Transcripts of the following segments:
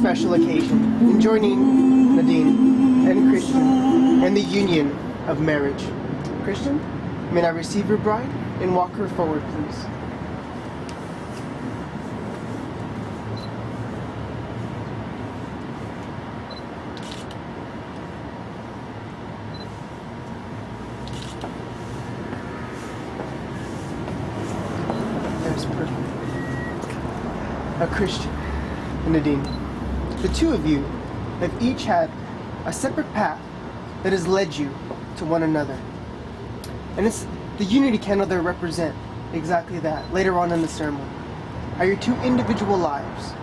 special occasion in joining Nadine and Christian in the union of marriage. Christian, may I receive your bride and walk her forward, please. That's perfect. Now, Christian and Nadine, the two of you have each had a separate path that has led you to one another. And it's the unity candle that represent exactly that later on in the ceremony. How your two individual lives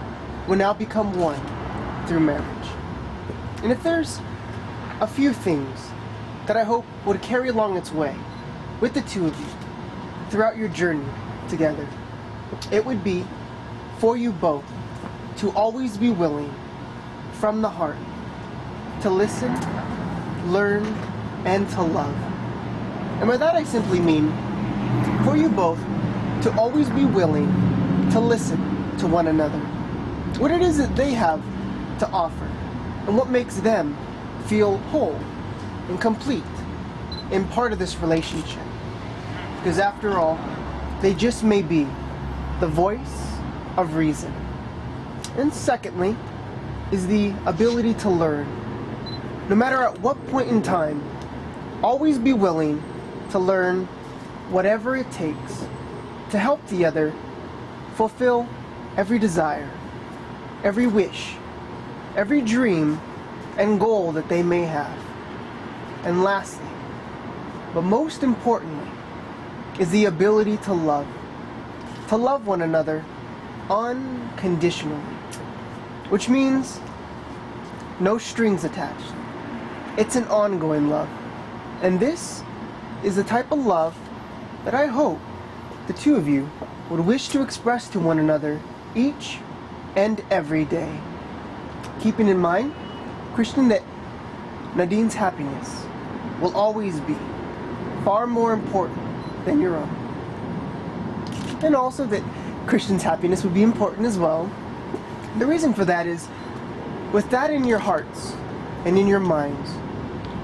will now become one through marriage. And if there's a few things that I hope would carry along its way with the two of you throughout your journey together, it would be for you both to always be willing from the heart to listen, learn, and to love. And by that I simply mean for you both to always be willing to listen to one another, what it is that they have to offer, and what makes them feel whole and complete in part of this relationship. Because after all, they just may be the voice of reason. And secondly, is the ability to learn. No matter at what point in time, always be willing to learn whatever it takes to help the other fulfill every desire, every wish, every dream and goal that they may have. And lastly, but most importantly, is the ability to love one another unconditionally, which means no strings attached. It's an ongoing love. And this is the type of love that I hope the two of you would wish to express to one another each and every day. Keeping in mind, Christian, that Nadine's happiness will always be far more important than your own. And also that Christian's happiness would be important as well. The reason for that is, with that in your hearts and in your minds,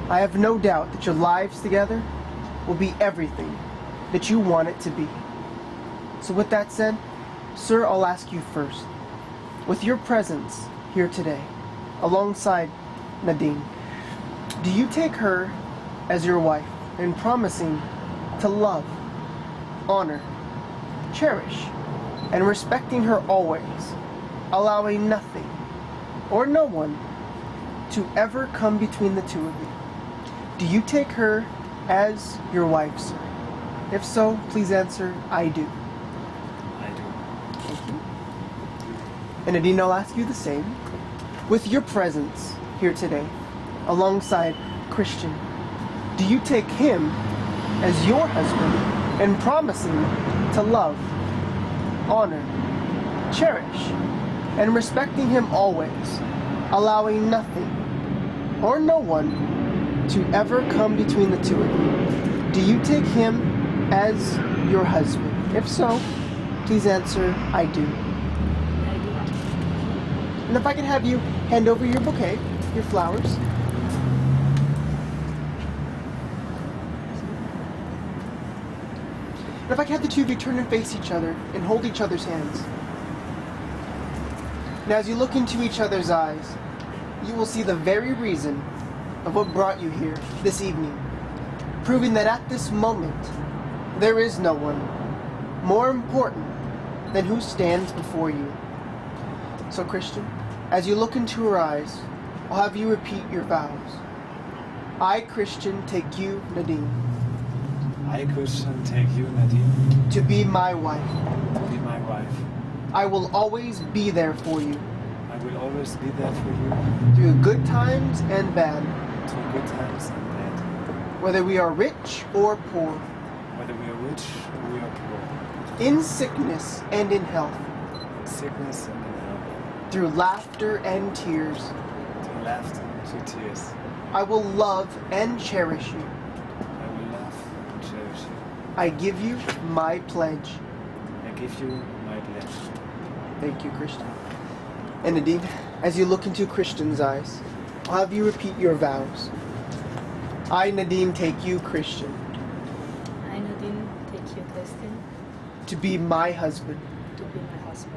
I have no doubt that your lives together will be everything that you want it to be. So with that said, sir, I'll ask you first, with your presence here today, alongside Nadine, do you take her as your wife and promising to love, honor, cherish, and respecting her always, allowing nothing or no one to ever come between the two of you? Do you take her as your wife, sir? If so, please answer, I do. I do. Thank you. And Nadine, I'll ask you the same. With your presence here today, alongside Christian, do you take him as your husband and promising to love, honor, cherish, and respecting him always, allowing nothing or no one to ever come between the two of you? Do you take him as your husband? If so, please answer, I do. And if I could have you hand over your bouquet, your flowers. And if I could have the two of you turn and face each other and hold each other's hands. Now as you look into each other's eyes, you will see the very reason of what brought you here this evening, proving that at this moment, there is no one more important than who stands before you. So Christian, as you look into her eyes, I'll have you repeat your vows. I, Christian, take you, Nadine. I, Christian, take you, Nadine. To be my wife. To be my wife. I will always be there for you. I will always be there for you. Through good times and bad. Through good times and bad. Whether we are rich or poor. Whether we are rich or we are poor. In sickness and in health. In sickness and in health. Through laughter and tears. Through laughter and through tears. I will love and cherish you. I will love and cherish you. I give you my pledge. I give you my pledge. Thank you, Christian. And Nadine, as you look into Christian's eyes, I'll have you repeat your vows. I, Nadine, take you, Christian, I, Nadine, take you, Christian, to be my husband. to be my husband.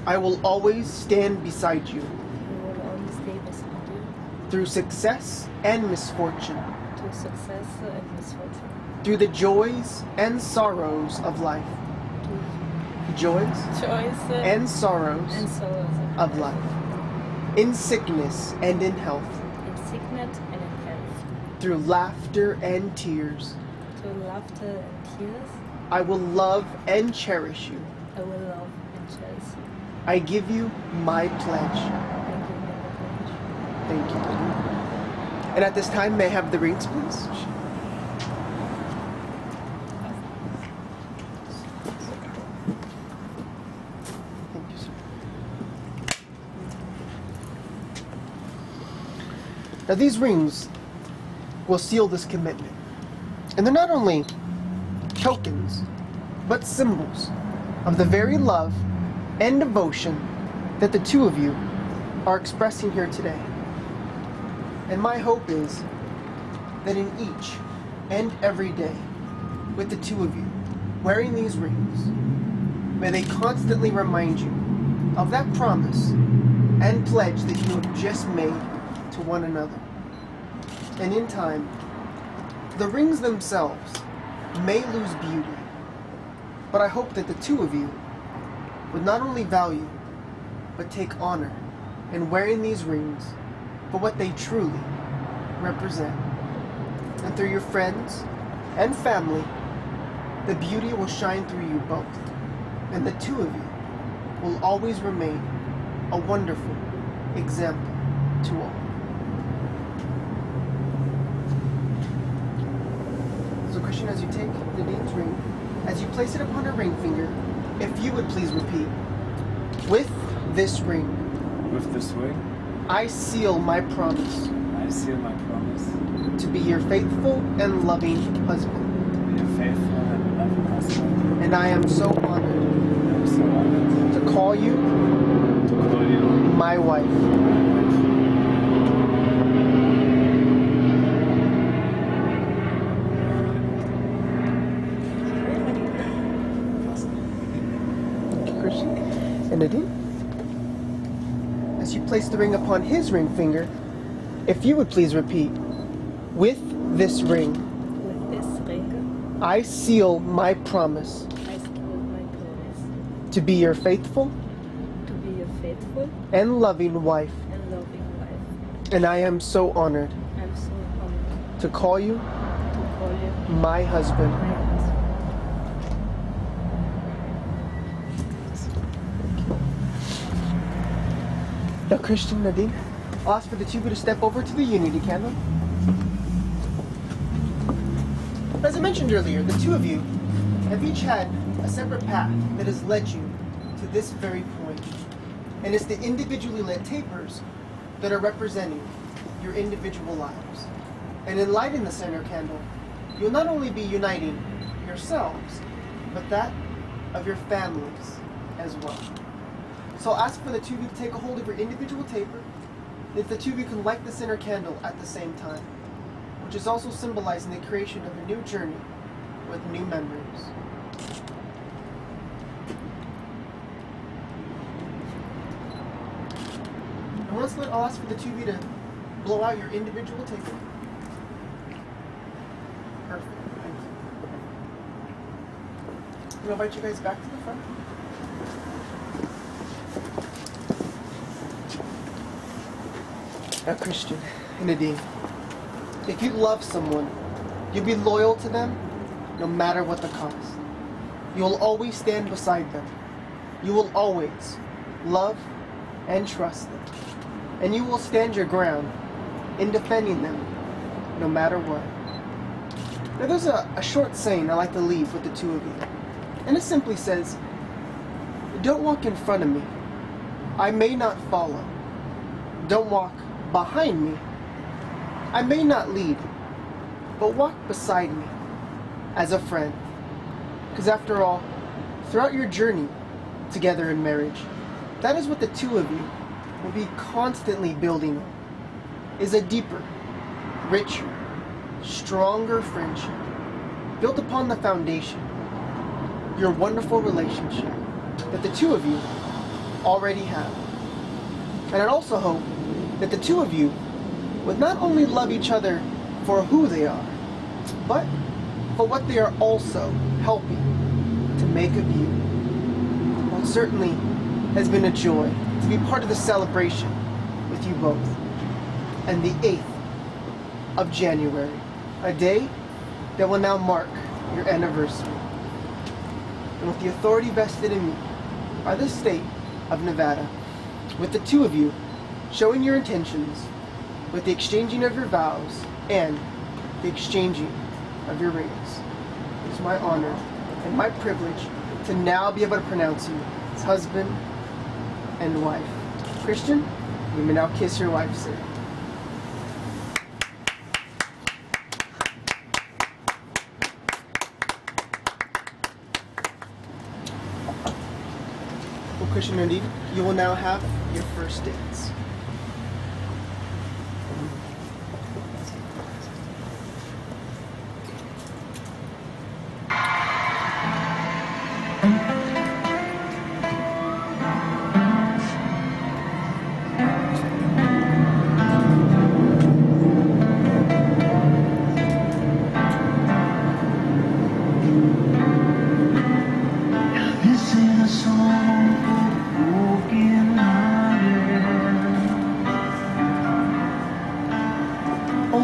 I will always stand beside you I will always stay beside you through success and misfortune, through success and misfortune, through the joys and sorrows of life. through Joys joys and sorrows and sorrows of life. In sickness and in health, in sickness and in health, through laughter and tears. through laughter and tears. I will love and cherish you. I will love and cherish you. I give you my pledge. I give you the pledge. Thank you. And at this time, may I have the rings, please? Thank you, sir. Now, these rings will seal this commitment. And they're not only tokens, but symbols of the very love and devotion that the two of you are expressing here today. And my hope is that in each and every day, with the two of you wearing these rings, may they constantly remind you of that promise and pledge that you have just made to one another. And in time, the rings themselves may lose beauty, but I hope that the two of you would not only value, but take honor in wearing these rings for what they truly represent. And through your friends and family, the beauty will shine through you both, and the two of you will always remain a wonderful example to all. So Christian, as you take Nadine's ring, as you place it upon her ring finger, if you would please repeat, with this ring, With this ring, I seal my promise I seal my promise to be your faithful and loving husband. to be a faithful and loving husband. And I am so honored I am so honored to call you to call you my wife. my wife. Thank you, Christian. And Nadine, as you place the ring upon his ring finger, if you would please repeat, with this ring, With this ring, I seal my promise I seal my promise to be your faithful to be your faithful and loving wife. and loving wife. And I am so honored I'm so honored to call you to call you my husband. my husband. Now, Christian, Nadine, I'll ask for the two of you to step over to the unity candle. As I mentioned earlier, the two of you have each had a separate path that has led you to this very point. And it's the individually lit tapers that are representing your individual lives. And in lighting the center candle, you'll not only be uniting yourselves, but that of your families as well. So I'll ask for the two of you to take a hold of your individual taper, and if the two of you can light the center candle at the same time, which is also symbolizing the creation of a new journey with new memories. And once lit, I'll ask for the two of you to blow out your individual taper. Perfect. Thank you. I'm going to invite you guys back to the front. Now, Christian and Nadine, if you love someone, you'll be loyal to them no matter what the cost. You'll always stand beside them. You will always love and trust them. And you will stand your ground in defending them no matter what. Now, there's a short saying I like to leave with the two of you. And it simply says, don't walk in front of me. I may not follow. Don't walk behind me. I may not lead, but walk beside me as a friend. Because after all, throughout your journey together in marriage, that is what the two of you will be constantly building on is a deeper, richer, stronger friendship built upon the foundation, your wonderful relationship that the two of you already have. And I'd also hope that the two of you would not only love each other for who they are, but for what they are also helping to make of you. Well, it certainly has been a joy to be part of the celebration with you both. And the 8th of January, a day that will now mark your anniversary. And with the authority vested in me by the state of Nevada, with the two of you showing your intentions, with the exchanging of your vows, and the exchanging of your rings, it's my honor and my privilege to now be able to pronounce you as husband and wife. Christian, you may now kiss your wife, sir. Well, Christian and Nadine, you will now have your first dance.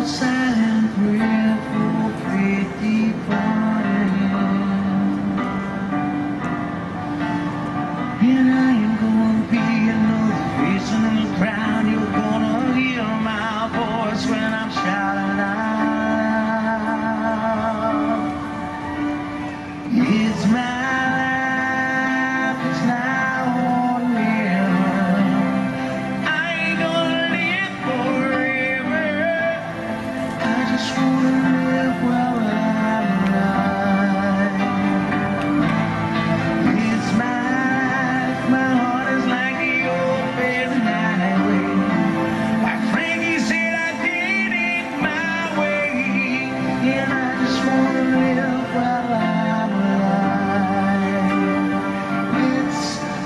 Silent prayer for faith departed, and I am gonna be another face in the crowd. You're gonna hear my voice when I'm shouting out. It's my life, it's now or never. I ain't gonna live forever. I just wanna live while I'm alive. It's my life, my heart is like the open highway. Like Frankie said, I did it my way, and I just wanna live while I'm alive. It's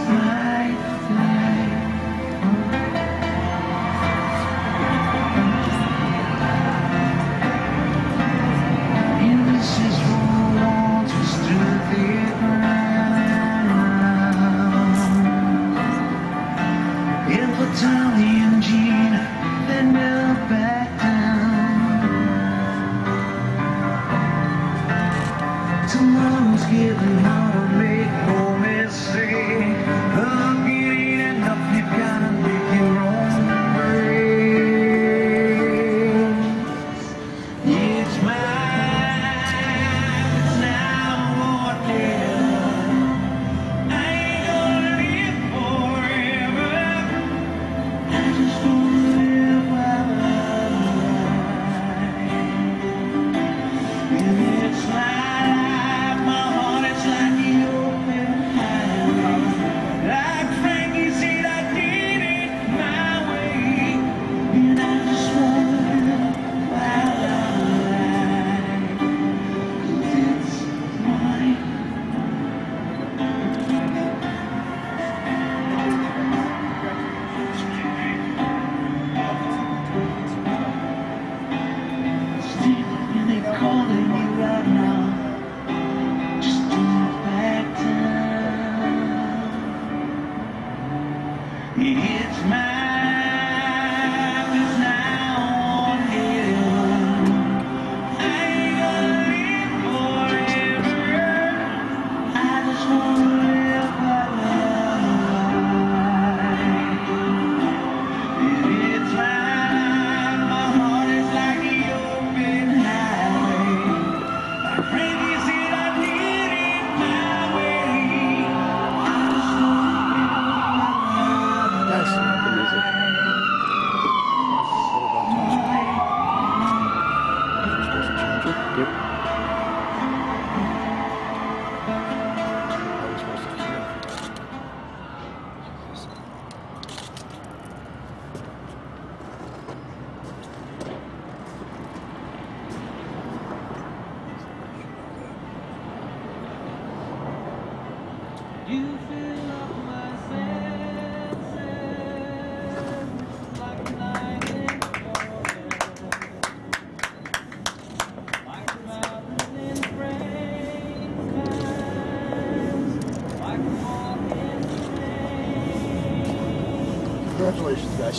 my life. And this is what wants us to the ground. If a Tommy and Gene, they never back down. Tomorrow's given how to make no mistake. Love ain't enough, you gotta make your own break. It's mine, it's now or never. I ain't gonna live forever. I just wanna live while I'm alive. And it's my life, my heart is like the open highway. Like Frankie said, I did it my way, and I just wanna live while I'm alive. 'Cause it's mine.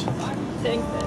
Congratulations. Thanks, Dad.